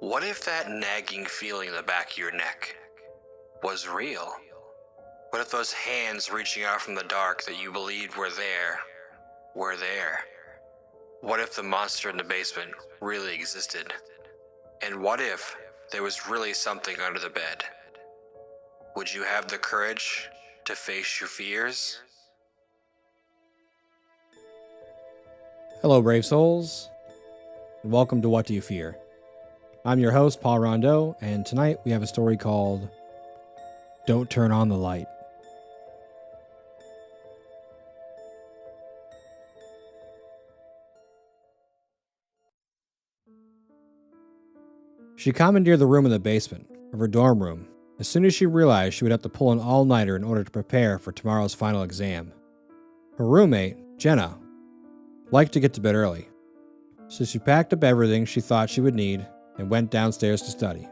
What if that nagging feeling in the back of your neck was real? What if those hands reaching out from the dark that you believed were there, were there? What if the monster in the basement really existed? And what if there was really something under the bed? Would you have the courage to face your fears? Hello, brave souls, and welcome to What Do You Fear? I'm your host, Paul Rondeau, and tonight we have a story called Don't Turn on the Light. She commandeered the room in the basement of her dorm room as soon as she realized she would have to pull an all-nighter in order to prepare for tomorrow's final exam. Her roommate, Jenna, liked to get to bed early, so she packed up everything she thought she would need and went downstairs to study,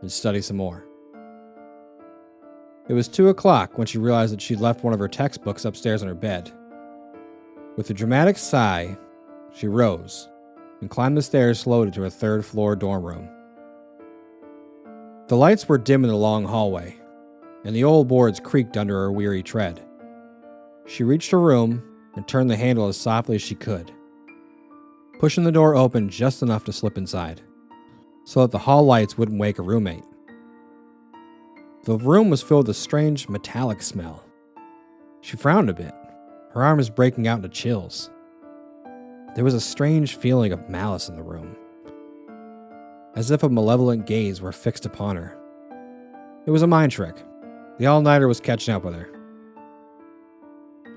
and study some more. It was 2 o'clock when she realized that she'd left one of her textbooks upstairs on her bed. With a dramatic sigh, she rose and climbed the stairs slowly to her third-floor dorm room. The lights were dim in the long hallway, and the old boards creaked under her weary tread. She reached her room and turned the handle as softly as she could, pushing the door open just enough to slip inside, so that the hall lights wouldn't wake her roommate. The room was filled with a strange metallic smell. She frowned a bit, her arms breaking out into chills. There was a strange feeling of malice in the room, as if a malevolent gaze were fixed upon her. It was a mind trick. The all-nighter was catching up with her.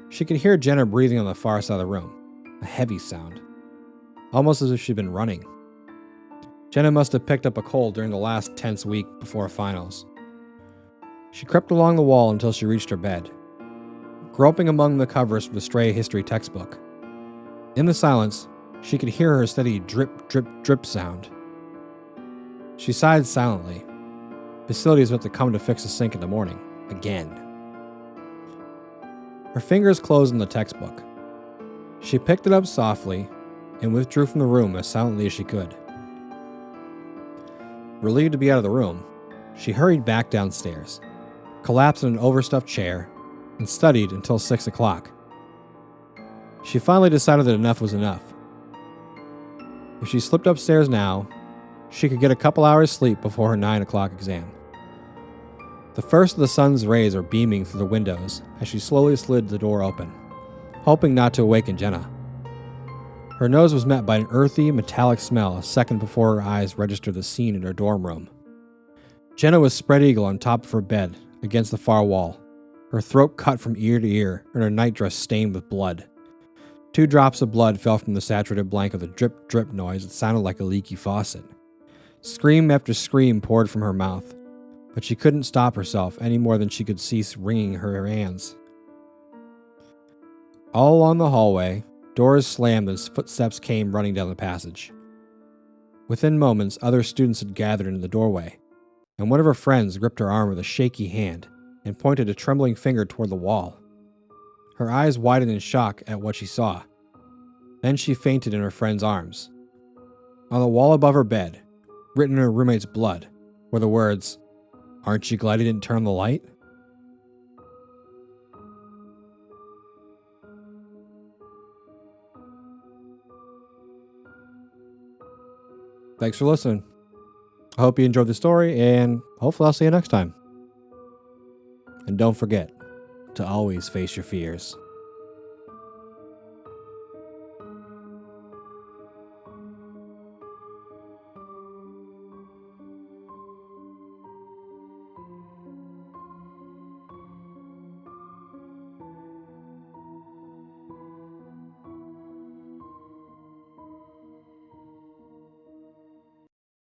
She could hear Jenna breathing on the far side of the room, a heavy sound, almost as if she'd been running. Jenna must have picked up a cold during the last tense week before finals. She crept along the wall until she reached her bed, groping among the covers of the stray history textbook. In the silence, she could hear her steady drip, drip, drip sound. She sighed silently. Facilities had to come to fix the sink in the morning, again. Her fingers closed on the textbook. She picked it up softly and withdrew from the room as silently as she could. Relieved to be out of the room, she hurried back downstairs, collapsed in an overstuffed chair, and studied until 6 o'clock. She finally decided that enough was enough. If she slipped upstairs now, she could get a couple hours sleep before her 9 o'clock exam. The first of the sun's rays were beaming through the windows as she slowly slid the door open, hoping not to awaken Jenna. Her nose was met by an earthy, metallic smell a second before her eyes registered the scene in her dorm room. Jenna was spread eagle on top of her bed against the far wall, her throat cut from ear to ear and her nightdress stained with blood. 2 drops of blood fell from the saturated blanket with a drip, drip noise that sounded like a leaky faucet. Scream after scream poured from her mouth, but she couldn't stop herself any more than she could cease wringing her hands. All along the hallway, doors slammed as footsteps came running down the passage. Within moments, other students had gathered in the doorway, and one of her friends gripped her arm with a shaky hand and pointed a trembling finger toward the wall. Her eyes widened in shock at what she saw. Then she fainted in her friend's arms. On the wall above her bed, written in her roommate's blood, were the words, "Aren't you glad he didn't turn the light?" Thanks for listening. I hope you enjoyed the story, and hopefully I'll see you next time. And don't forget to always face your fears.